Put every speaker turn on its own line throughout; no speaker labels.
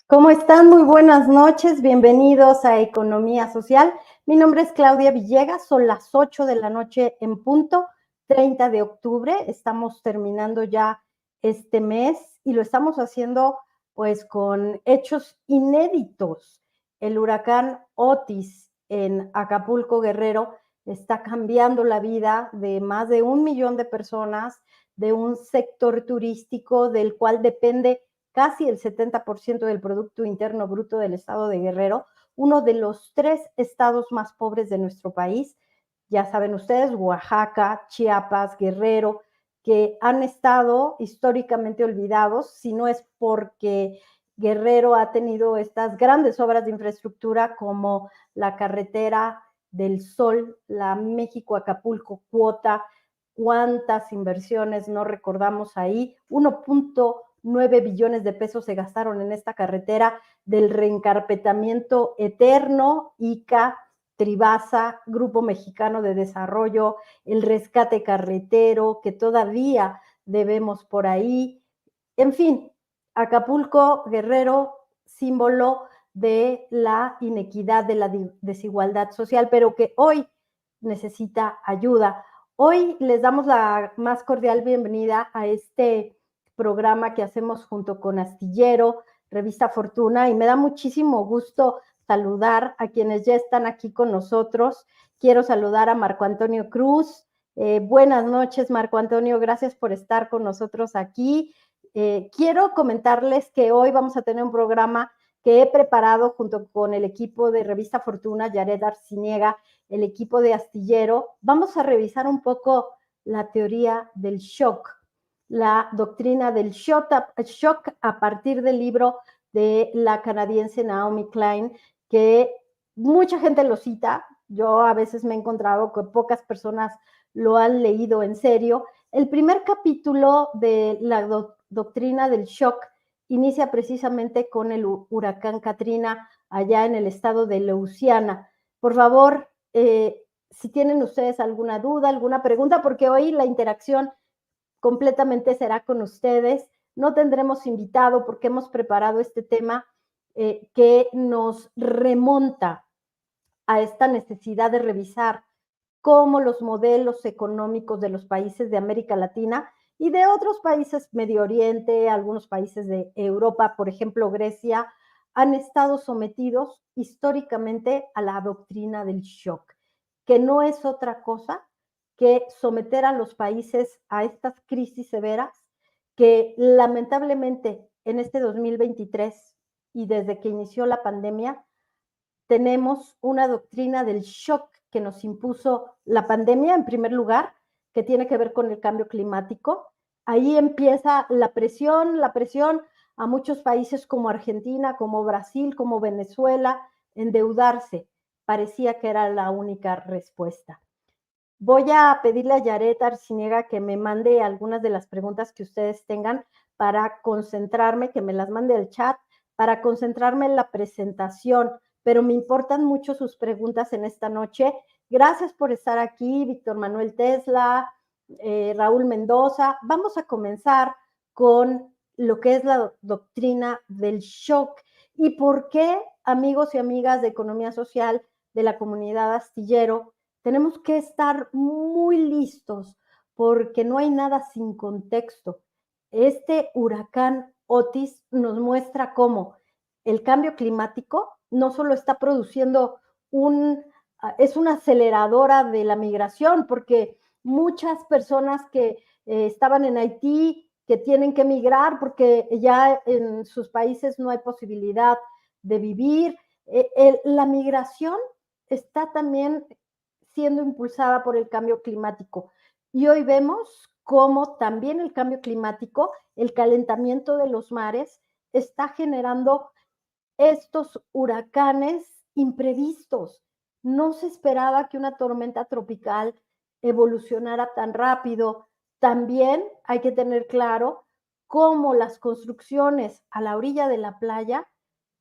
¿Cómo están? Muy buenas noches, bienvenidos a Economía Social. Mi nombre es Claudia Villegas, son las 8 de la noche en punto, 30 de octubre. Estamos terminando ya este mes y lo estamos haciendo pues con hechos inéditos. El huracán Otis en Acapulco, Guerrero, está cambiando la vida de más de 1 millón de personas, de un sector turístico del cual depende casi el 70% del Producto Interno Bruto del estado de Guerrero, uno de los 3 estados más pobres de nuestro país. Ya saben ustedes, Oaxaca, Chiapas, Guerrero, que han estado históricamente olvidados, si no es porque Guerrero ha tenido estas grandes obras de infraestructura como la carretera del Sol, la México-Acapulco cuota, cuántas inversiones no recordamos ahí, 1.9 billones de pesos se gastaron en esta carretera del reencarpetamiento eterno, ICA, Tribasa, Grupo Mexicano de Desarrollo, el rescate carretero que todavía debemos por ahí. En fin, Acapulco, Guerrero, símbolo de la inequidad, de la desigualdad social, pero que hoy necesita ayuda. Hoy les damos la más cordial bienvenida a este programa que hacemos junto con Astillero, Revista Fortuna, y me da muchísimo gusto saludar a quienes ya están aquí con nosotros. Quiero saludar a Marco Antonio Cruz. Buenas noches, Marco Antonio, gracias por estar con nosotros aquí. Quiero comentarles que hoy vamos a tener un programa que he preparado junto con el equipo de Revista Fortuna, Yared Arciniega, el equipo de Astillero. Vamos a revisar un poco la teoría del shock, la doctrina del shock a partir del libro de la canadiense Naomi Klein, que mucha gente lo cita. Yo a veces me he encontrado que pocas personas lo han leído en serio. El primer capítulo de la doctrina del shock inicia precisamente con el huracán Katrina allá en el estado de Louisiana. Por favor, si tienen ustedes alguna duda, alguna pregunta, porque hoy la interacción completamente será con ustedes. No tendremos invitado porque hemos preparado este tema que nos remonta a esta necesidad de revisar cómo los modelos económicos de los países de América Latina y de otros países Medio Oriente, algunos países de Europa, por ejemplo Grecia, han estado sometidos históricamente a la doctrina del shock, que no es otra cosa que someter a los países a estas crisis severas que lamentablemente en este 2023 y desde que inició la pandemia tenemos una doctrina del shock que nos impuso la pandemia, en primer lugar, que tiene que ver con el cambio climático. Ahí empieza la presión a muchos países como Argentina, como Brasil, como Venezuela, endeudarse. Parecía que era la única respuesta. Voy a pedirle a Yaret Arciniega que me mande algunas de las preguntas que ustedes tengan para concentrarme, que me las mande al chat, para concentrarme en la presentación, pero me importan mucho sus preguntas en esta noche. Gracias por estar aquí, Víctor Manuel Tesla, Raúl Mendoza. Vamos a comenzar con lo que es la doctrina del shock y por qué, amigos y amigas de Economía Social de la comunidad astillero, tenemos que estar muy listos porque no hay nada sin contexto. Este huracán Otis nos muestra cómo el cambio climático no solo está produciendo es una aceleradora de la migración, porque muchas personas que estaban en Haití, que tienen que migrar porque ya en sus países no hay posibilidad de vivir, la migración está también siendo impulsada por el cambio climático. Y hoy vemos cómo también el cambio climático, el calentamiento de los mares, está generando estos huracanes imprevistos. No se esperaba que una tormenta tropical evolucionara tan rápido. También hay que tener claro cómo las construcciones a la orilla de la playa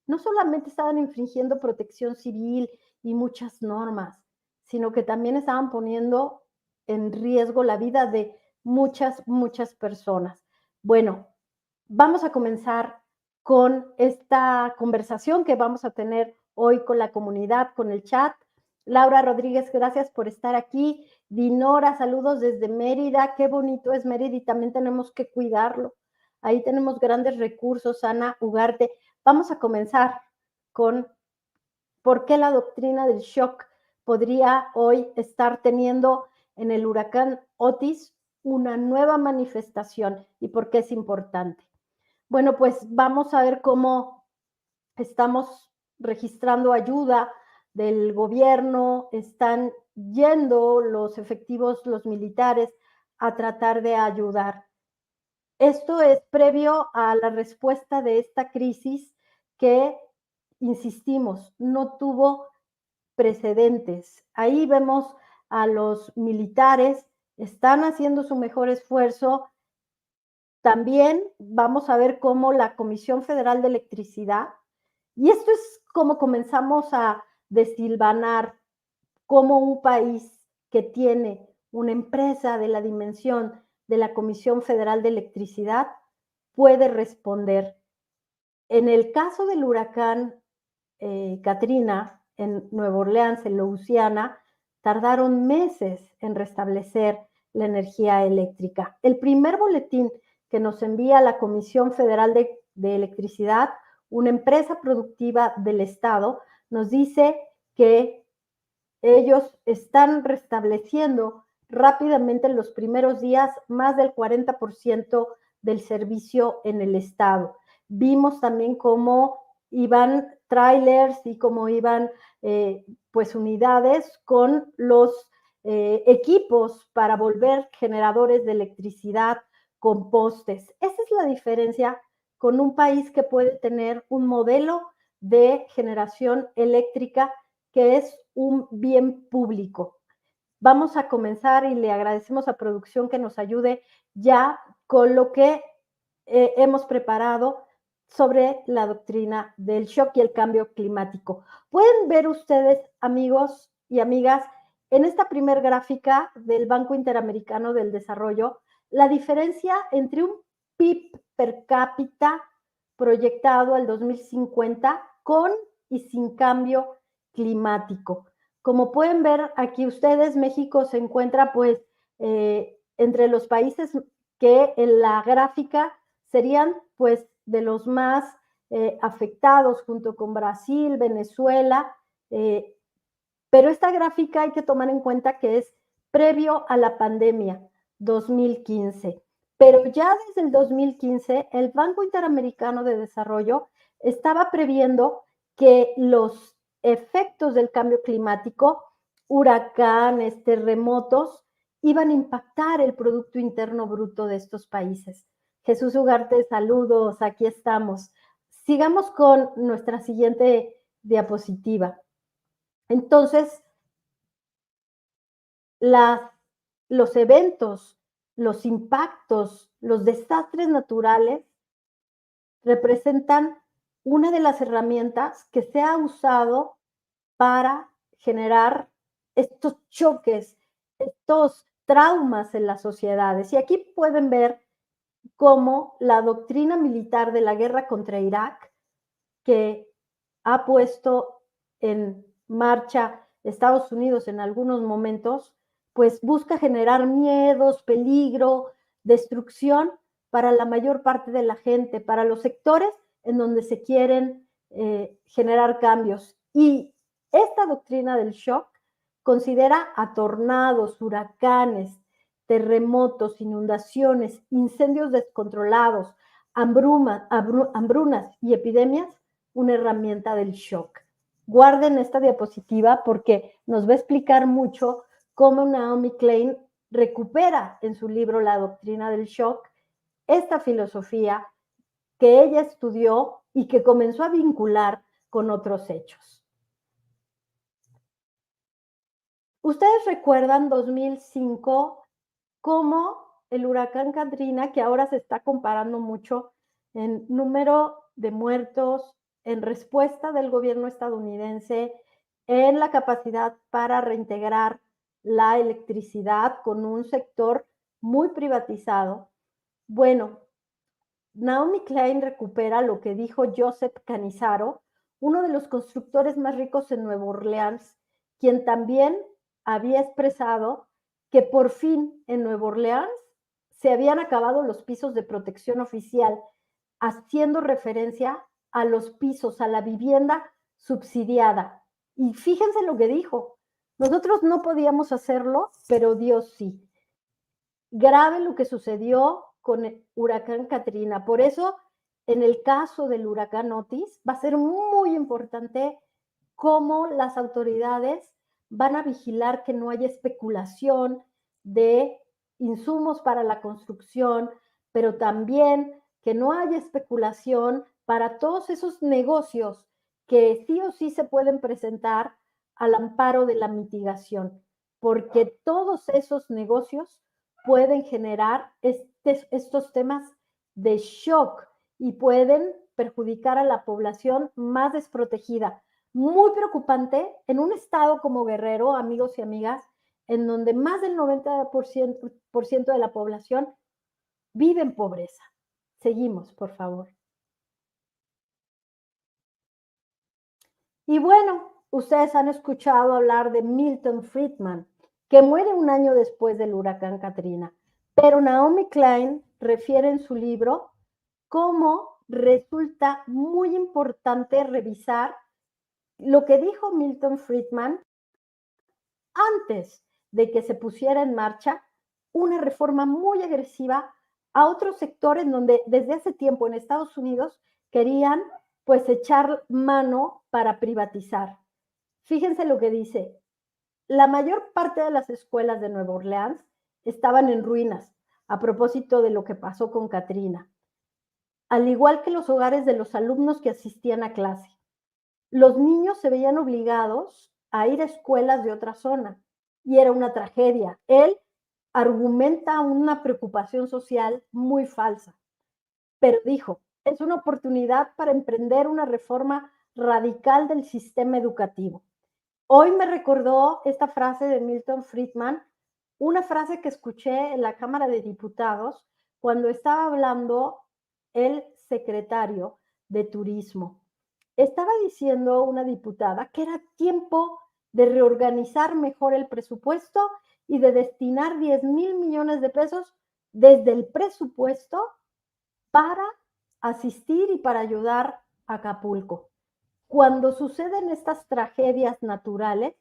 no solamente estaban infringiendo protección civil y muchas normas, sino que también estaban poniendo en riesgo la vida de muchas personas. Bueno, vamos a comenzar con esta conversación que vamos a tener hoy con la comunidad, con el chat. Laura Rodríguez, gracias por estar aquí. Dinora, saludos desde Mérida. Qué bonito es Mérida y también tenemos que cuidarlo. Ahí tenemos grandes recursos. Ana Ugarte. Vamos a comenzar con por qué la doctrina del shock podría hoy estar teniendo en el huracán Otis una nueva manifestación y por qué es importante. Bueno, pues vamos a ver cómo estamos registrando ayuda del gobierno, están yendo los efectivos, los militares, a tratar de ayudar. Esto es previo a la respuesta de esta crisis que, insistimos, no tuvo precedentes. Ahí vemos a los militares, están haciendo su mejor esfuerzo. También vamos a ver cómo la Comisión Federal de Electricidad, y esto es como comenzamos a desilvanar cómo un país que tiene una empresa de la dimensión de la Comisión Federal de Electricidad puede responder. En el caso del huracán Katrina en Nueva Orleans, en Louisiana, tardaron meses en restablecer la energía eléctrica. El primer boletín que nos envía la Comisión Federal de Electricidad, una empresa productiva del Estado, nos dice que ellos están restableciendo rápidamente en los primeros días más del 40% del servicio en el Estado. Vimos también cómo iban trailers y cómo iban pues unidades con los equipos para volver generadores de electricidad con postes. Esa es la diferencia con un país que puede tener un modelo de generación eléctrica que es un bien público. Vamos a comenzar y le agradecemos a producción que nos ayude ya con lo que hemos preparado sobre la doctrina del shock y el cambio climático. Pueden ver ustedes, amigos y amigas, en esta primer gráfica del Banco Interamericano del Desarrollo, la diferencia entre un PIB per cápita proyectado al 2050 con y sin cambio climático. Como pueden ver aquí ustedes, México se encuentra pues entre los países que en la gráfica serían pues de los más afectados junto con Brasil, Venezuela, pero esta gráfica hay que tomar en cuenta que es previo a la pandemia 2015. Pero ya desde el 2015, el Banco Interamericano de Desarrollo estaba previendo que los efectos del cambio climático, huracanes, terremotos, iban a impactar el Producto Interno Bruto de estos países. Jesús Ugarte, saludos, aquí estamos. Sigamos con nuestra siguiente diapositiva. Entonces, los eventos, los impactos, los desastres naturales representan una de las herramientas que se ha usado para generar estos choques, estos traumas en las sociedades. Y aquí pueden ver cómo la doctrina militar de la guerra contra Irak, que ha puesto en marcha Estados Unidos en algunos momentos, pues busca generar miedos, peligro, destrucción para la mayor parte de la gente, para los sectores en donde se quieren generar cambios. Y esta doctrina del shock considera a tornados, huracanes, terremotos, inundaciones, incendios descontrolados, hambrunas y epidemias una herramienta del shock. Guarden esta diapositiva porque nos va a explicar mucho cómo Naomi Klein recupera en su libro La doctrina del shock esta filosofía que ella estudió y que comenzó a vincular con otros hechos. Ustedes recuerdan 2005 cómo el huracán Katrina, que ahora se está comparando mucho en número de muertos, en respuesta del gobierno estadounidense, en la capacidad para reintegrar la electricidad con un sector muy privatizado. Bueno, Naomi Klein recupera lo que dijo Joseph Cannizzaro, uno de los constructores más ricos en Nueva Orleans, quien también había expresado que por fin en Nueva Orleans se habían acabado los pisos de protección oficial, haciendo referencia a los pisos, a la vivienda subsidiada. Y fíjense lo que dijo, nosotros no podíamos hacerlo, pero Dios sí. Grave lo que sucedió con el huracán Katrina. Por eso, en el caso del huracán Otis, va a ser muy importante cómo las autoridades van a vigilar que no haya especulación de insumos para la construcción, pero también que no haya especulación para todos esos negocios que sí o sí se pueden presentar al amparo de la mitigación, porque todos esos negocios pueden generar estos temas de shock y pueden perjudicar a la población más desprotegida. Muy preocupante en un estado como Guerrero, amigos y amigas, en donde más del 90% de la población vive en pobreza. Seguimos, por favor. Y bueno, ustedes han escuchado hablar de Milton Friedman, que muere un año después del huracán Katrina. Pero Naomi Klein refiere en su libro cómo resulta muy importante revisar lo que dijo Milton Friedman antes de que se pusiera en marcha una reforma muy agresiva a otros sectores donde desde hace tiempo en Estados Unidos querían pues echar mano para privatizar. Fíjense lo que dice, la mayor parte de las escuelas de Nueva Orleans estaban en ruinas a propósito de lo que pasó con Katrina, al igual que los hogares de los alumnos que asistían a clase. Los niños se veían obligados a ir a escuelas de otra zona y era una tragedia. Él argumenta una preocupación social muy falsa, pero dijo, es una oportunidad para emprender una reforma radical del sistema educativo. Hoy me recordó esta frase de Milton Friedman, una frase que escuché en la Cámara de Diputados cuando estaba hablando el secretario de Turismo. Estaba diciendo una diputada que era tiempo de reorganizar mejor el presupuesto y de destinar 10,000 millones de pesos desde el presupuesto para asistir y para ayudar a Acapulco. Cuando suceden estas tragedias naturales,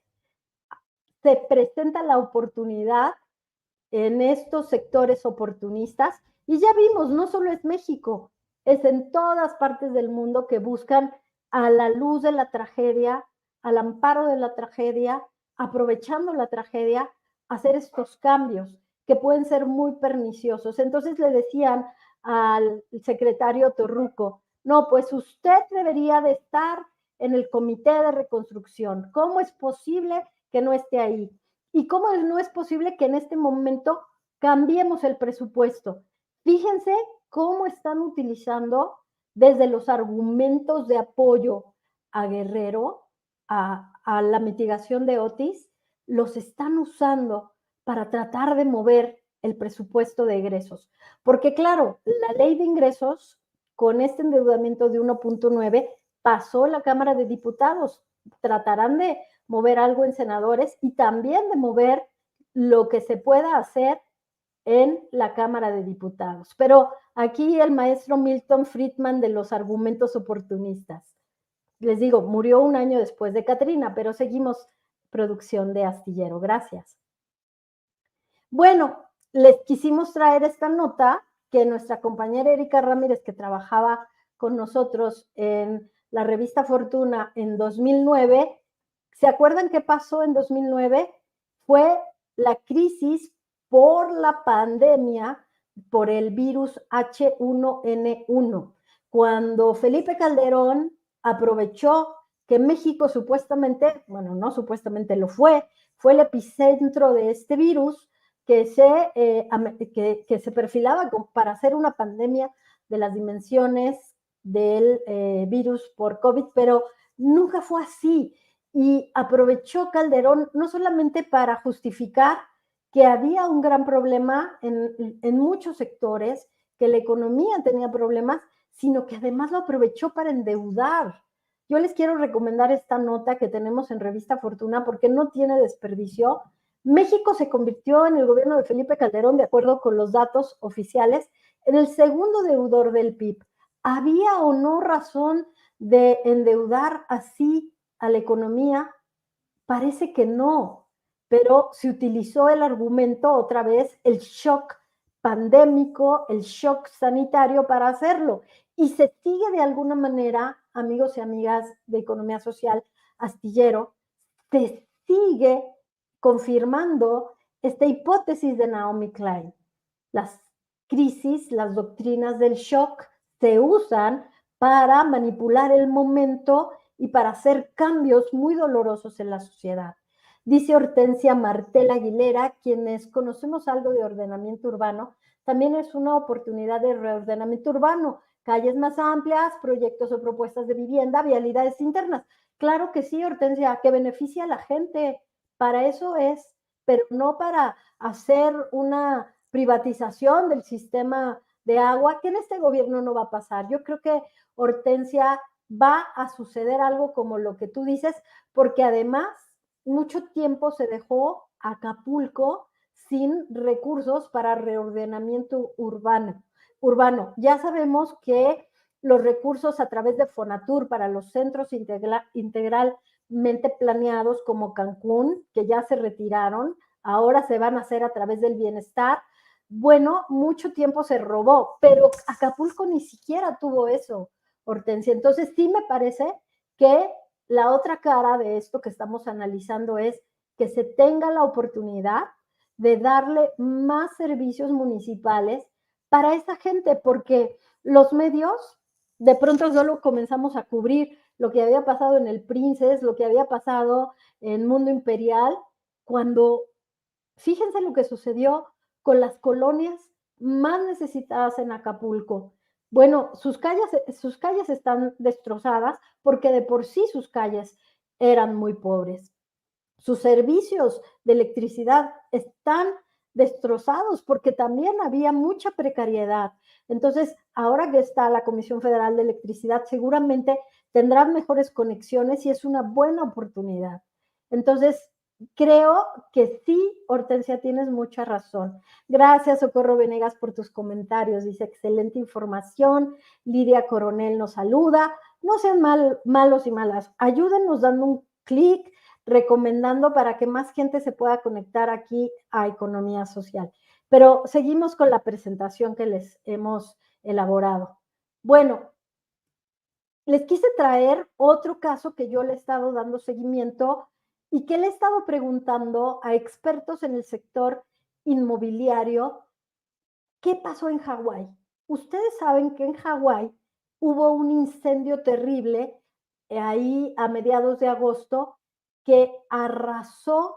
se presenta la oportunidad en estos sectores oportunistas y ya vimos, no solo es México, es en todas partes del mundo que buscan a la luz de la tragedia, al amparo de la tragedia, aprovechando la tragedia, hacer estos cambios que pueden ser muy perniciosos. Entonces le decían al secretario Torruco, no, pues usted debería de estar en el comité de reconstrucción. ¿Cómo es posible que no esté ahí? ¿Y cómo no es posible que en este momento cambiemos el presupuesto? Fíjense cómo están utilizando desde los argumentos de apoyo a Guerrero, a la mitigación de Otis, los están usando para tratar de mover el presupuesto de egresos. Porque claro, la ley de ingresos con este endeudamiento de 1.9 pasó la Cámara de Diputados. Tratarán de mover algo en senadores y también de mover lo que se pueda hacer en la Cámara de Diputados. Pero aquí el maestro Milton Friedman de los argumentos oportunistas. Les digo, murió un año después de Katrina, pero seguimos producción de Astillero. Gracias. Bueno, les quisimos traer esta nota que nuestra compañera Erika Ramírez, que trabajaba con nosotros en la revista Fortuna en 2009, ¿se acuerdan qué pasó en 2009? Fue la crisis por la pandemia, por el virus H1N1, cuando Felipe Calderón aprovechó que México supuestamente, bueno, no supuestamente lo fue el epicentro de este virus que se perfilaba para hacer una pandemia de las dimensiones del virus por COVID, pero nunca fue así. Y aprovechó Calderón no solamente para justificar que había un gran problema en muchos sectores, que la economía tenía problemas, sino que además lo aprovechó para endeudar. Yo les quiero recomendar esta nota que tenemos en Revista Fortuna porque no tiene desperdicio. México se convirtió en el gobierno de Felipe Calderón, de acuerdo con los datos oficiales, en el segundo deudor del PIB. ¿Había o no razón de endeudar así a la economía? Parece que no, pero se utilizó el argumento otra vez, el shock pandémico, el shock sanitario para hacerlo. Y se sigue de alguna manera, amigos y amigas de economía social, astillero, se sigue confirmando esta hipótesis de Naomi Klein. Las crisis, las doctrinas del shock se usan para manipular el momento y para hacer cambios muy dolorosos en la sociedad. Dice Hortensia Martel Aguilera, quienes conocemos algo de ordenamiento urbano, también es una oportunidad de reordenamiento urbano, calles más amplias, proyectos o propuestas de vivienda, vialidades internas. Claro que sí, Hortensia, que beneficia a la gente, para eso es, pero no para hacer una privatización del sistema de agua, que en este gobierno no va a pasar. Yo creo que, Hortensia, va a suceder algo como lo que tú dices, porque además mucho tiempo se dejó Acapulco sin recursos para reordenamiento urbano. Ya sabemos que los recursos a través de Fonatur para los centros integralmente planeados como Cancún, que ya se retiraron, ahora se van a hacer a través del bienestar. Bueno, mucho tiempo se robó, pero Acapulco ni siquiera tuvo eso, Hortensia. Entonces sí me parece que la otra cara de esto que estamos analizando es que se tenga la oportunidad de darle más servicios municipales para esa gente, porque los medios de pronto solo comenzamos a cubrir lo que había pasado en el Princes, lo que había pasado en Mundo Imperial, cuando fíjense lo que sucedió con las colonias más necesitadas en Acapulco. Bueno, sus calles están destrozadas porque de por sí sus calles eran muy pobres. Sus servicios de electricidad están destrozados porque también había mucha precariedad. Entonces, ahora que está la Comisión Federal de Electricidad, seguramente tendrán mejores conexiones y es una buena oportunidad. Entonces, creo que sí, Hortensia, tienes mucha razón. Gracias, Socorro Venegas, por tus comentarios. Dice, excelente información. Lidia Coronel nos saluda. No sean malos y malas. Ayúdenos dando un clic, recomendando para que más gente se pueda conectar aquí a Economía Social. Pero seguimos con la presentación que les hemos elaborado. Bueno, les quise traer otro caso que yo le he estado dando seguimiento y que le he estado preguntando a expertos en el sector inmobiliario, ¿qué pasó en Hawái? Ustedes saben que en Hawái hubo un incendio terrible ahí a mediados de agosto que arrasó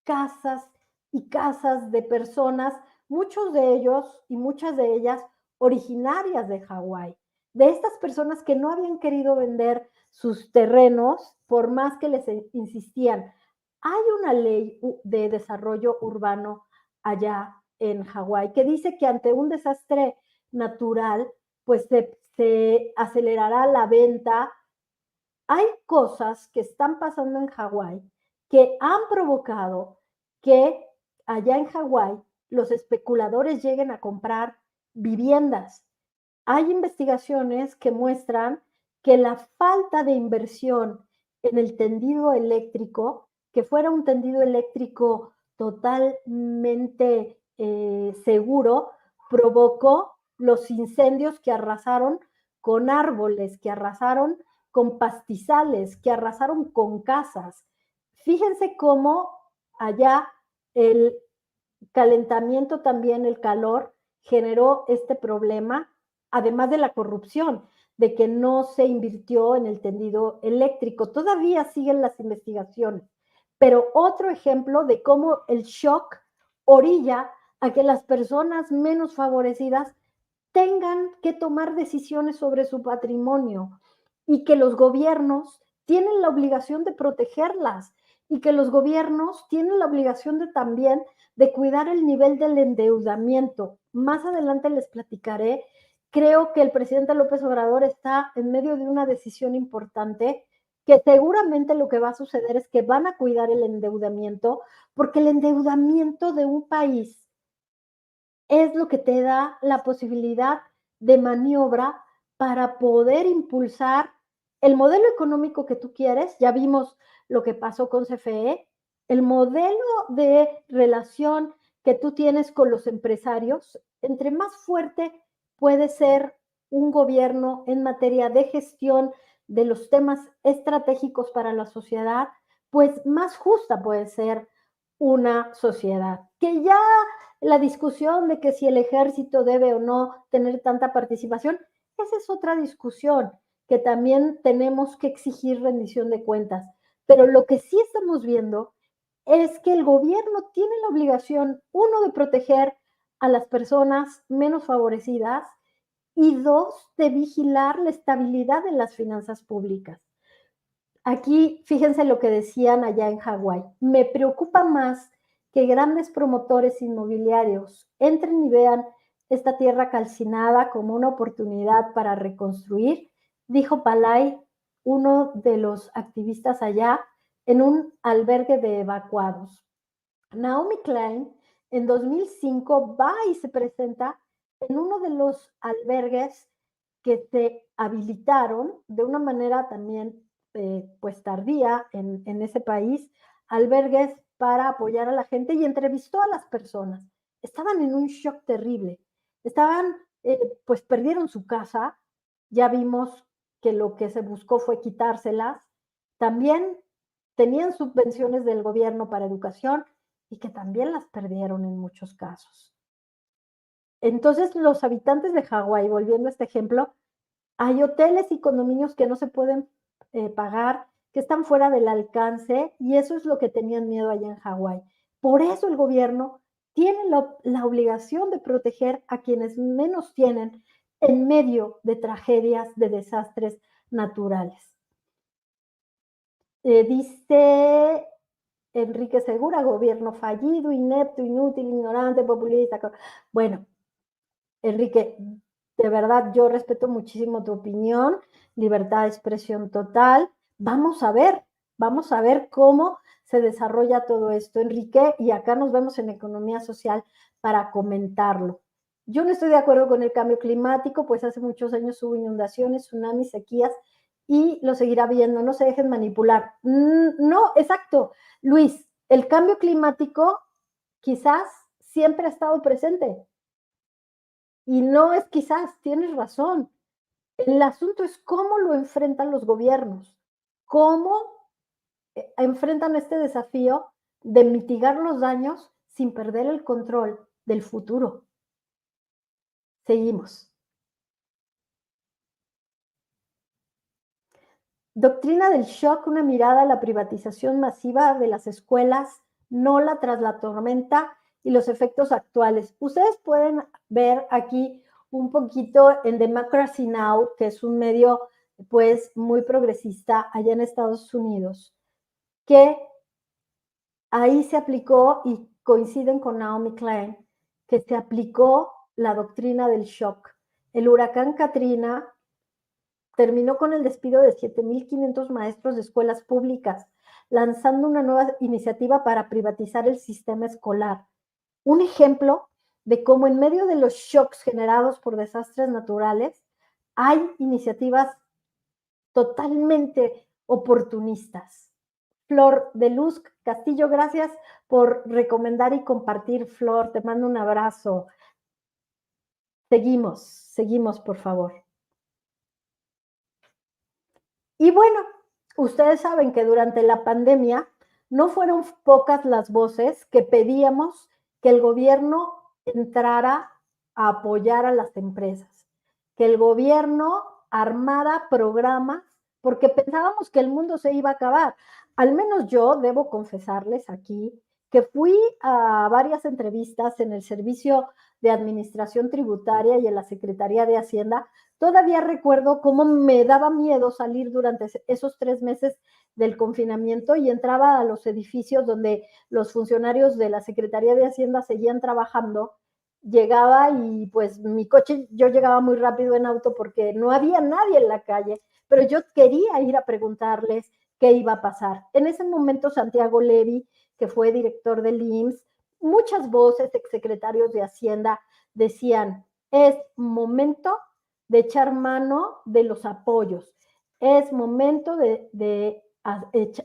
casas y casas de personas, muchos de ellos y muchas de ellas originarias de Hawái, de estas personas que no habían querido vender sus terrenos por más que les insistían. Hay una ley de desarrollo urbano allá en Hawái que dice que ante un desastre natural, pues se acelerará la venta. Hay cosas que están pasando en Hawái que han provocado que allá en Hawái los especuladores lleguen a comprar viviendas. Hay investigaciones que muestran que la falta de inversión en el tendido eléctrico, que fuera un tendido eléctrico totalmente seguro, provocó los incendios que arrasaron con árboles, que arrasaron con pastizales, que arrasaron con casas. Fíjense cómo allá el calentamiento también, el calor, generó este problema, además de la corrupción, de que no se invirtió en el tendido eléctrico. Todavía siguen las investigaciones, pero otro ejemplo de cómo el shock orilla a que las personas menos favorecidas tengan que tomar decisiones sobre su patrimonio y que los gobiernos tienen la obligación de protegerlas y que los gobiernos tienen la obligación de también de cuidar el nivel del endeudamiento. Más adelante les platicaré. Creo que el presidente López Obrador está en medio de una decisión importante, que seguramente lo que va a suceder es que van a cuidar el endeudamiento, porque el endeudamiento de un país es lo que te da la posibilidad de maniobra para poder impulsar el modelo económico que tú quieres. Ya vimos lo que pasó con CFE, el modelo de relación que tú tienes con los empresarios. Entre más fuerte puede ser un gobierno en materia de gestión de los temas estratégicos para la sociedad, pues más justa puede ser una sociedad. Que ya la discusión de que si el ejército debe o no tener tanta participación, esa es otra discusión, que también tenemos que exigir rendición de cuentas. Pero lo que sí estamos viendo es que el gobierno tiene la obligación, uno, de proteger a las personas menos favorecidas y dos, de vigilar la estabilidad de las finanzas públicas. Aquí, fíjense lo que decían allá en Hawái. Me preocupa más que grandes promotores inmobiliarios entren y vean esta tierra calcinada como una oportunidad para reconstruir, dijo Palay, uno de los activistas allá, en un albergue de evacuados. Naomi Klein en 2005 va y se presenta en uno de los albergues que se habilitaron de una manera también pues tardía en ese país, albergues para apoyar a la gente, y entrevistó a las personas. Estaban en un shock terrible, estaban, pues perdieron su casa, ya vimos que lo que se buscó fue quitárselas, también tenían subvenciones del gobierno para educación y que también las perdieron en muchos casos. Entonces, los habitantes de Hawái, volviendo a este ejemplo, hay hoteles y condominios que no se pueden pagar, que están fuera del alcance, y eso es lo que tenían miedo allá en Hawái. Por eso el gobierno tiene la obligación de proteger a quienes menos tienen en medio de tragedias, de desastres naturales. Dice Enrique Segura, gobierno fallido, inepto, inútil, ignorante, populista. Bueno, Enrique, de verdad yo respeto muchísimo tu opinión, libertad de expresión total. Vamos a ver cómo se desarrolla todo esto, Enrique, y acá nos vemos en Economía Social para comentarlo. Yo no estoy de acuerdo con el cambio climático, pues hace muchos años hubo inundaciones, tsunamis, sequías, y lo seguirá viendo, no se dejen manipular. No, exacto, Luis, el cambio climático quizás siempre ha estado presente, y no es quizás, tienes razón. El asunto es cómo lo enfrentan los gobiernos, cómo enfrentan este desafío de mitigar los daños sin perder el control del futuro. Seguimos. Doctrina del shock, una mirada a la privatización masiva de las escuelas, Nola tras la tormenta y los efectos actuales. Ustedes pueden ver aquí un poquito en Democracy Now!, que es un medio pues muy progresista allá en Estados Unidos, que ahí se aplicó, y coinciden con Naomi Klein, que se aplicó la doctrina del shock. El huracán Katrina terminó con el despido de 7,500 maestros de escuelas públicas, lanzando una nueva iniciativa para privatizar el sistema escolar. Un ejemplo de cómo en medio de los shocks generados por desastres naturales hay iniciativas totalmente oportunistas. Flor de Luz Castillo, gracias por recomendar y compartir, Flor, te mando un abrazo. Seguimos, por favor. Y bueno, ustedes saben que durante la pandemia no fueron pocas las voces que pedíamos que el gobierno entrara a apoyar a las empresas, que el gobierno armara programas, porque pensábamos que el mundo se iba a acabar. Al menos yo debo confesarles aquí que fui a varias entrevistas en el servicio de Administración Tributaria y en la Secretaría de Hacienda, todavía recuerdo cómo me daba miedo salir durante esos 3 meses del confinamiento y entraba a los edificios donde los funcionarios de la Secretaría de Hacienda seguían trabajando. Llegaba y pues mi coche, yo llegaba muy rápido en auto porque no había nadie en la calle, pero yo quería ir a preguntarles qué iba a pasar. En ese momento Santiago Levy, que fue director del IMSS, muchas voces, exsecretarios de Hacienda, decían, es momento de echar mano de los apoyos, es momento de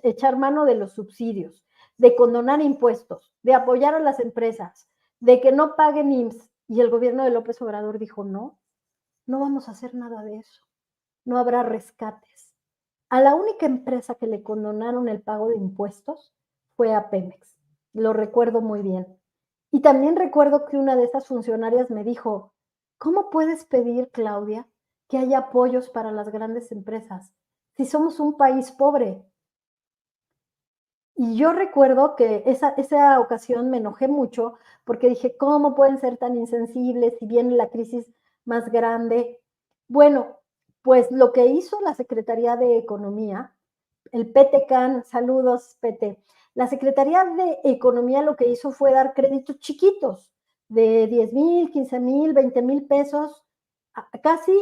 echar mano de los subsidios, de condonar impuestos, de apoyar a las empresas, de que no paguen IMSS. Y el gobierno de López Obrador dijo, no, no vamos a hacer nada de eso, no habrá rescates. A la única empresa que le condonaron el pago de impuestos fue a Pemex, lo recuerdo muy bien. Y también recuerdo que una de esas funcionarias me dijo, ¿cómo puedes pedir, Claudia, que haya apoyos para las grandes empresas si somos un país pobre? Y yo recuerdo que esa ocasión me enojé mucho porque dije, ¿cómo pueden ser tan insensibles si viene la crisis más grande? Bueno, pues lo que hizo la Secretaría de Economía, el PTCAN, saludos PT, la Secretaría de Economía lo que hizo fue dar créditos chiquitos de 10,000, 15,000, 20,000 pesos, casi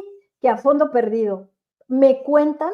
que a fondo perdido. Me cuentan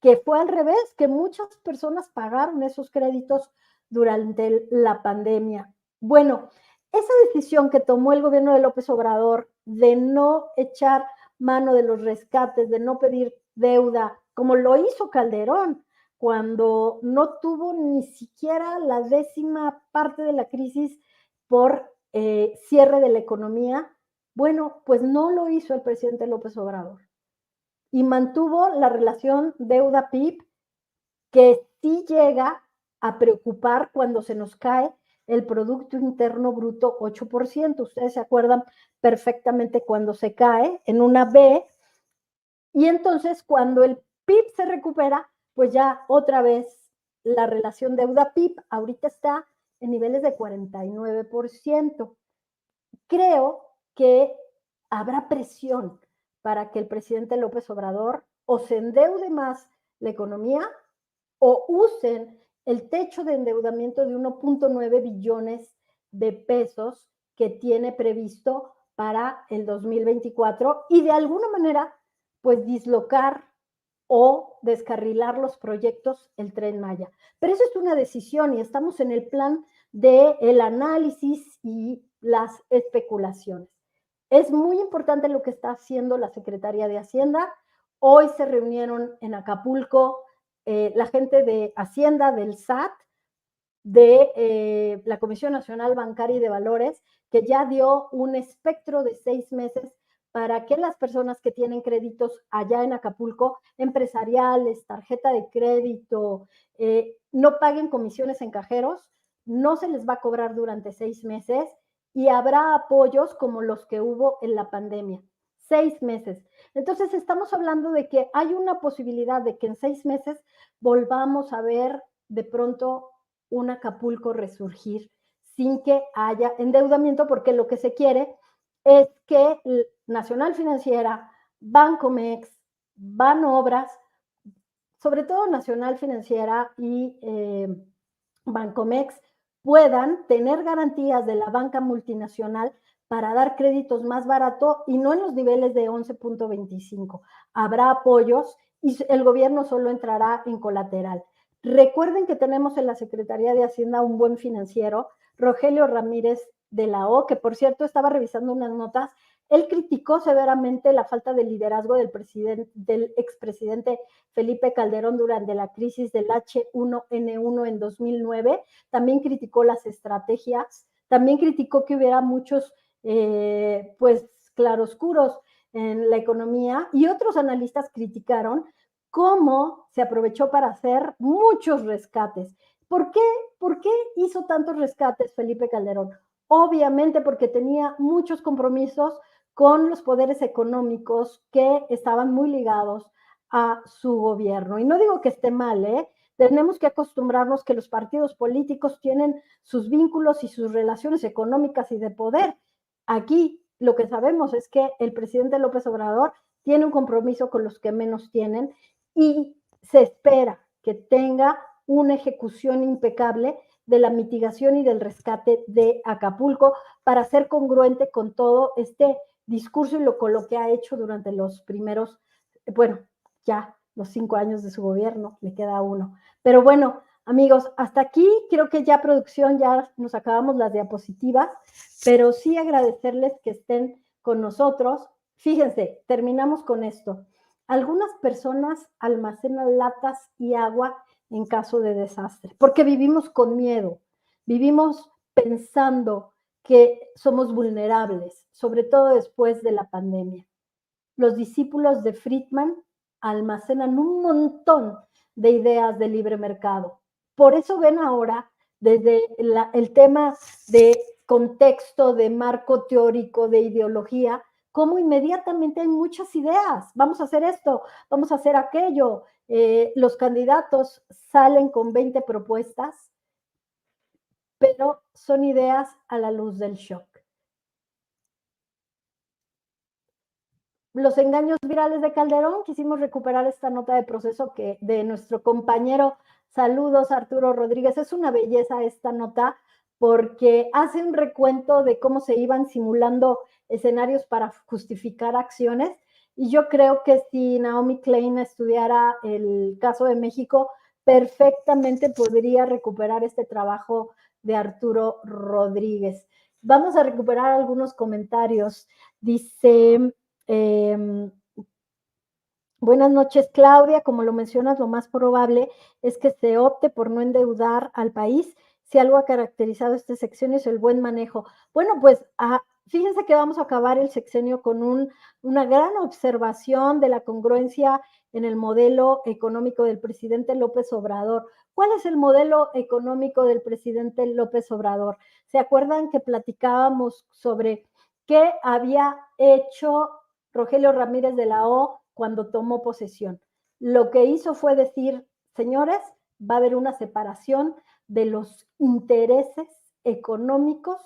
que fue al revés, que muchas personas pagaron esos créditos durante la pandemia. Bueno, esa decisión que tomó el gobierno de López Obrador de no echar mano de los rescates, de no pedir deuda, como lo hizo Calderón, cuando no tuvo ni siquiera la 10ª parte de la crisis por cierre de la economía, bueno, pues no lo hizo el presidente López Obrador y mantuvo la relación deuda-PIB que sí llega a preocupar cuando se nos cae el Producto Interno Bruto 8%. Ustedes se acuerdan perfectamente cuando se cae en una B y entonces cuando el PIB se recupera, pues ya otra vez la relación deuda-PIB ahorita está en niveles de 49%. Creo que habrá presión para que el presidente López Obrador o se endeude más la economía o usen el techo de endeudamiento de 1.9 billones de pesos que tiene previsto para el 2024 y de alguna manera pues dislocar o descarrilar los proyectos el Tren Maya. Pero eso es una decisión y estamos en el plan del análisis y las especulaciones. Es muy importante lo que está haciendo la Secretaría de Hacienda. Hoy se reunieron en Acapulco la gente de Hacienda, del SAT, de la Comisión Nacional Bancaria y de Valores, que ya dio un espectro de 6 meses para que las personas que tienen créditos allá en Acapulco, empresariales, tarjeta de crédito, no paguen comisiones en cajeros, no se les va a cobrar durante 6 meses y habrá apoyos como los que hubo en la pandemia. 6 meses. Entonces estamos hablando de que hay una posibilidad de que en 6 meses volvamos a ver de pronto un Acapulco resurgir sin que haya endeudamiento, porque lo que se quiere es que Nacional Financiera, Bancomex, Banobras, sobre todo Nacional Financiera y Bancomex, puedan tener garantías de la banca multinacional para dar créditos más barato y no en los niveles de 11.25. Habrá apoyos y el gobierno solo entrará en colateral. Recuerden que tenemos en la Secretaría de Hacienda un buen financiero, Rogelio Ramírez de la O, que por cierto estaba revisando unas notas. Él criticó severamente la falta de liderazgo del expresidente Felipe Calderón durante la crisis del H1N1 en 2009. También criticó las estrategias, también criticó que hubiera muchos pues claroscuros en la economía y otros analistas criticaron cómo se aprovechó para hacer muchos rescates. ¿Por qué? ¿Por qué hizo tantos rescates Felipe Calderón? Obviamente porque tenía muchos compromisos con los poderes económicos que estaban muy ligados a su gobierno. Y no digo que esté mal, tenemos que acostumbrarnos que los partidos políticos tienen sus vínculos y sus relaciones económicas y de poder. aquí lo que sabemos es que el presidente López Obrador tiene un compromiso con los que menos tienen y se espera que tenga una ejecución impecable de la mitigación y del rescate de Acapulco para ser congruente con todo este discurso y con lo que ha hecho durante los primeros, bueno, ya los 5 años de su gobierno, le queda uno. Pero bueno, amigos, hasta aquí creo que ya producción, ya nos acabamos las diapositivas, pero sí agradecerles que estén con nosotros. Fíjense, terminamos con esto. Algunas personas almacenan latas y agua en caso de desastre, porque vivimos con miedo, vivimos pensando que somos vulnerables, sobre todo después de la pandemia. Los discípulos de Friedman almacenan un montón de ideas de libre mercado. Por eso ven ahora desde el tema de contexto, de marco teórico, de ideología, cómo inmediatamente hay muchas ideas. Vamos a hacer esto, vamos a hacer aquello. Los candidatos salen con 20 propuestas, pero son ideas a la luz del shock. Los engaños virales de Calderón, quisimos recuperar esta nota de proceso que de nuestro compañero, saludos Arturo Rodríguez, es una belleza esta nota porque hace un recuento de cómo se iban simulando escenarios para justificar acciones y yo creo que si Naomi Klein estudiara el caso de México, perfectamente podría recuperar este trabajo de Arturo Rodríguez. Vamos a recuperar algunos comentarios. Dice... Buenas noches, Claudia. Como lo mencionas, lo más probable es que se opte por no endeudar al país. Si algo ha caracterizado este sexenio es el buen manejo. Bueno, pues fíjense que vamos a acabar el sexenio con una gran observación de la congruencia en el modelo económico del presidente López Obrador. ¿Cuál es el modelo económico del presidente López Obrador? ¿Se acuerdan que platicábamos sobre qué había hecho Rogelio Ramírez de la O cuando tomó posesión? Lo que hizo fue decir, señores, va a haber una separación de los intereses económicos,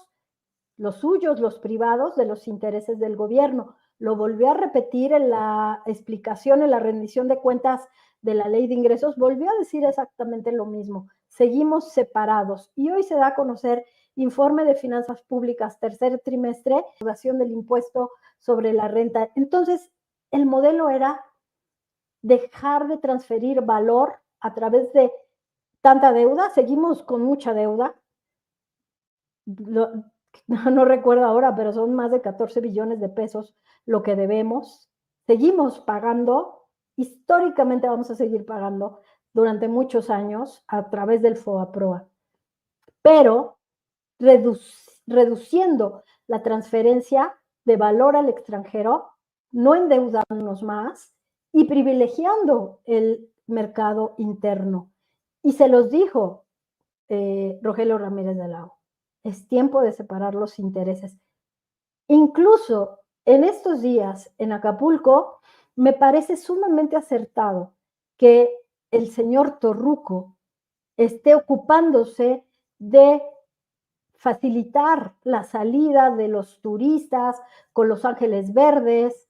los suyos, los privados, de los intereses del gobierno. Lo volvió a repetir en la explicación, en la rendición de cuentas de la ley de ingresos, volvió a decir exactamente lo mismo. Seguimos separados y hoy se da a conocer informe de finanzas públicas, tercer trimestre, recaudación del impuesto sobre la renta. Entonces, el modelo era dejar de transferir valor a través de tanta deuda. Seguimos con mucha deuda. No recuerdo ahora, pero son más de 14 billones de pesos lo que debemos. Seguimos pagando, históricamente vamos a seguir pagando durante muchos años a través del FOBAPROA, pero reduciendo la transferencia de valor al extranjero, no endeudándonos más y privilegiando el mercado interno. Y se los dijo Rogelio Ramírez de la O. Es tiempo de separar los intereses. Incluso en estos días en Acapulco, me parece sumamente acertado que el señor Torruco esté ocupándose de facilitar la salida de los turistas con Los Ángeles Verdes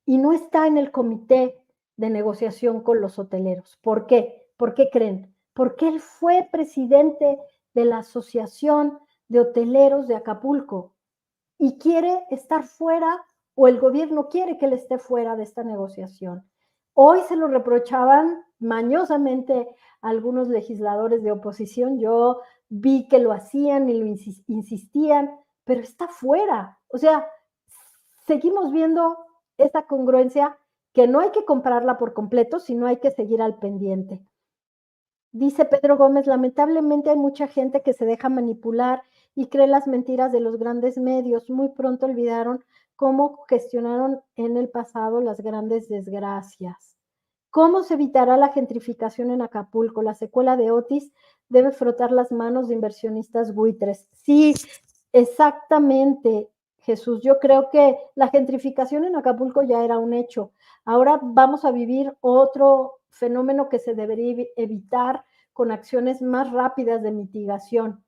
y no está en el comité de negociación con los hoteleros. ¿Por qué? ¿Por qué creen? Porque él fue presidente de la Asociación de Hoteleros de Acapulco y quiere estar fuera, o el gobierno quiere que él esté fuera de esta negociación. Hoy se lo reprochaban mañosamente a algunos legisladores de oposición. Yo vi que lo hacían y lo insistían, pero está fuera. O sea, seguimos viendo esa congruencia que no hay que comprarla por completo, sino hay que seguir al pendiente. Dice Pedro Gómez, lamentablemente hay mucha gente que se deja manipular y cree las mentiras de los grandes medios. Muy pronto olvidaron cómo gestionaron en el pasado las grandes desgracias. ¿Cómo se evitará la gentrificación en Acapulco? La secuela de Otis debe frotar las manos de inversionistas buitres. Sí, exactamente, Jesús. Yo creo que la gentrificación en Acapulco ya era un hecho. Ahora vamos a vivir otro fenómeno que se debería evitar con acciones más rápidas de mitigación.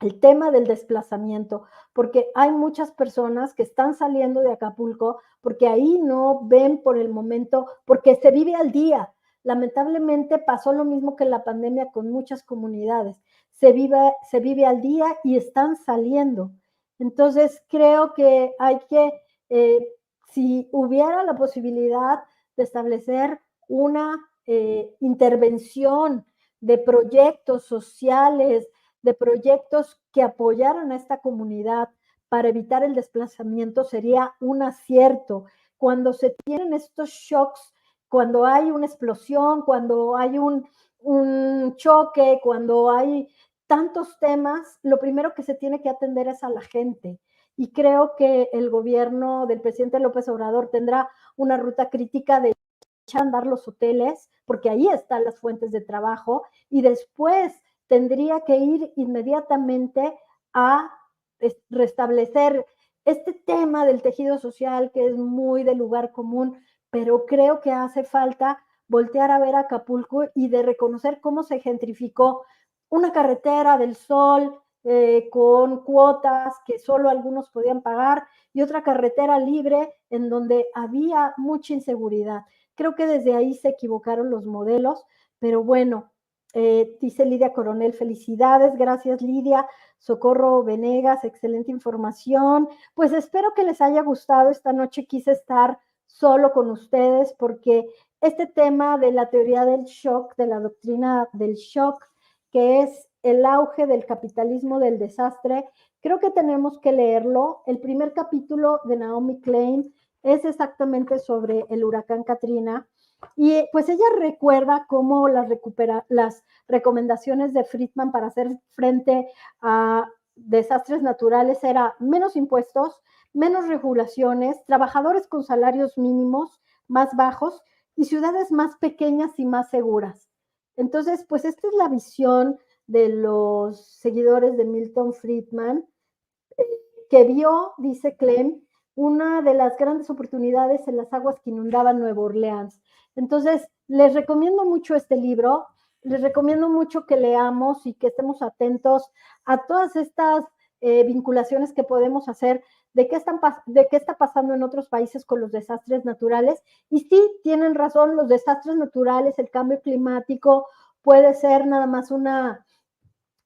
el tema del desplazamiento, porque hay muchas personas que están saliendo de Acapulco porque ahí no ven por el momento, porque se vive al día. Lamentablemente pasó lo mismo que en la pandemia con muchas comunidades. Se vive al día y están saliendo. Entonces, creo que hay que, si hubiera la posibilidad de establecer una intervención de proyectos sociales, de proyectos que apoyaran a esta comunidad para evitar el desplazamiento sería un acierto. Cuando se tienen estos shocks, cuando hay una explosión, cuando hay un choque, cuando hay tantos temas, lo primero que se tiene que atender es a la gente. Y creo que el gobierno del presidente López Obrador tendrá una ruta crítica de echar a andar los hoteles, porque ahí están las fuentes de trabajo, y después tendría que ir inmediatamente a restablecer este tema del tejido social que es muy de lugar común, pero creo que hace falta voltear a ver Acapulco y de reconocer cómo se gentrificó una carretera del sol con cuotas que solo algunos podían pagar y otra carretera libre en donde había mucha inseguridad. Creo que desde ahí se equivocaron los modelos, pero bueno, dice Lidia Coronel, felicidades, gracias Lidia. Socorro Venegas, excelente información. Pues espero que les haya gustado. Esta noche quise estar solo con ustedes porque este tema de la teoría del shock, de la doctrina del shock, que es el auge del capitalismo del desastre, creo que tenemos que leerlo. El primer capítulo de Naomi Klein es exactamente sobre el huracán Katrina y pues ella recuerda cómo las recomendaciones de Friedman para hacer frente a desastres naturales era menos impuestos, menos regulaciones, trabajadores con salarios mínimos más bajos y ciudades más pequeñas y más seguras. Entonces, pues esta es la visión de los seguidores de Milton Friedman, que vio, dice Clem, una de las grandes oportunidades en las aguas que inundaban Nueva Orleans. Entonces, les recomiendo mucho este libro, les recomiendo mucho que leamos y que estemos atentos a todas estas vinculaciones que podemos hacer de qué está pasando en otros países con los desastres naturales. Y sí, tienen razón, los desastres naturales, el cambio climático puede ser nada más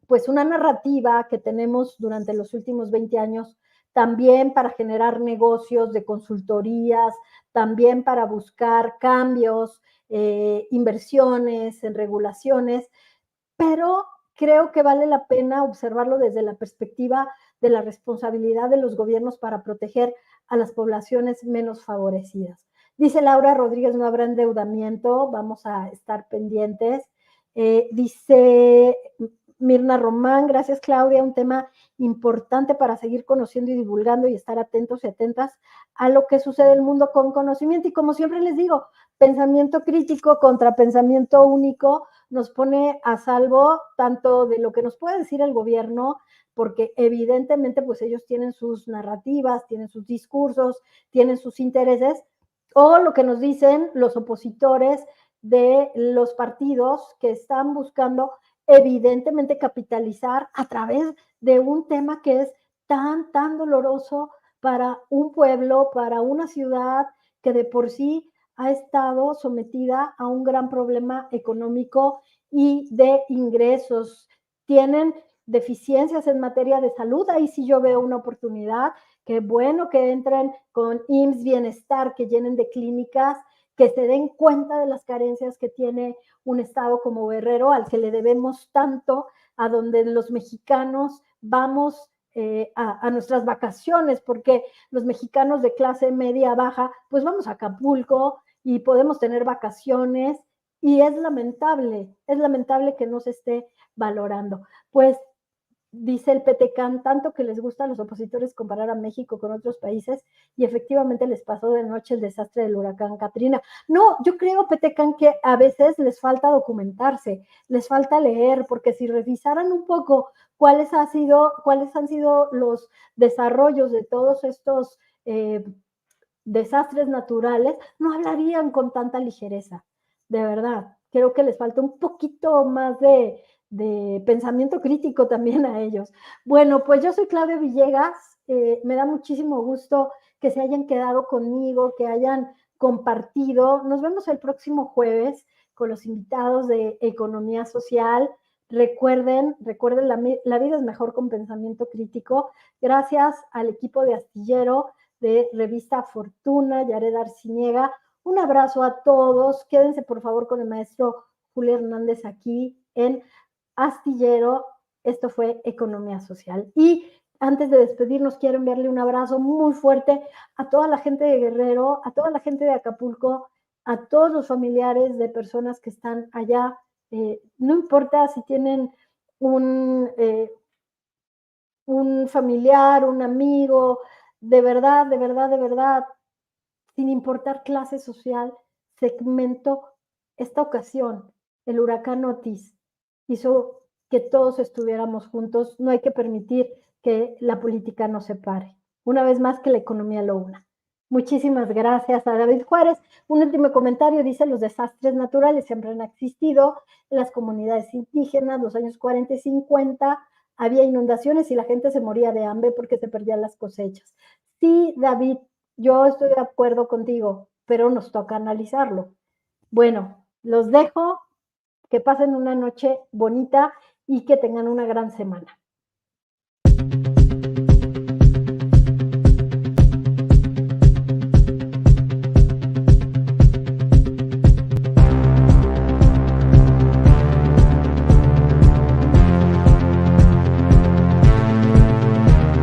pues una narrativa que tenemos durante los últimos 20 años también para generar negocios de consultorías, también para buscar cambios, inversiones en regulaciones, pero creo que vale la pena observarlo desde la perspectiva de la responsabilidad de los gobiernos para proteger a las poblaciones menos favorecidas. Dice Laura Rodríguez, no habrá endeudamiento, vamos a estar pendientes. Dice Mirna Román, gracias Claudia, un tema importante para seguir conociendo y divulgando y estar atentos y atentas a lo que sucede en el mundo con conocimiento. Y como siempre les digo, pensamiento crítico contra pensamiento único nos pone a salvo tanto de lo que nos puede decir el gobierno, porque evidentemente pues ellos tienen sus narrativas, tienen sus discursos, tienen sus intereses, o lo que nos dicen los opositores de los partidos que están buscando evidentemente capitalizar a través de un tema que es tan doloroso para un pueblo, para una ciudad que de por sí ha estado sometida a un gran problema económico y de ingresos. Tienen deficiencias en materia de salud, ahí sí yo veo una oportunidad. Qué bueno que entren con IMSS Bienestar, que llenen de clínicas, que se den cuenta de las carencias que tiene un estado como Guerrero, al que le debemos tanto, a donde los mexicanos vamos a nuestras vacaciones, porque los mexicanos de clase media baja, pues vamos a Acapulco y podemos tener vacaciones y es lamentable que no se esté valorando. Pues dice el Petecan, tanto que les gusta a los opositores comparar a México con otros países y efectivamente les pasó de noche el desastre del huracán Katrina. No, yo creo, Petecan, que a veces les falta documentarse, les falta leer, porque si revisaran un poco cuáles han sido los desarrollos de todos estos desastres naturales, no hablarían con tanta ligereza, de verdad. Creo que les falta un poquito más de pensamiento crítico también a ellos. Bueno, pues yo soy Claudia Villegas, me da muchísimo gusto que se hayan quedado conmigo, que hayan compartido. Nos vemos el próximo jueves con los invitados de Economía Social. Recuerden, la vida es mejor con pensamiento crítico. Gracias al equipo de Astillero, de Revista Fortuna, Yared Arciniega. Un abrazo a todos. Quédense por favor con el maestro Julio Hernández aquí en Astillero. Esto fue Economía Social. Y antes de despedirnos, quiero enviarle un abrazo muy fuerte a toda la gente de Guerrero, a toda la gente de Acapulco, a todos los familiares de personas que están allá. No importa si tienen un familiar, un amigo, de verdad, de verdad, de verdad, sin importar clase social, segmento, esta ocasión, el huracán Otis hizo que todos estuviéramos juntos. No hay que permitir que la política nos separe. Una vez más, que la economía lo una. Muchísimas gracias a David Juárez. Un último comentario, dice: los desastres naturales siempre han existido en las comunidades indígenas. Los años 40 y 50 había inundaciones y la gente se moría de hambre porque se perdían las cosechas. Sí, David, yo estoy de acuerdo contigo, pero nos toca analizarlo. Bueno, los dejo, que pasen una noche bonita y que tengan una gran semana.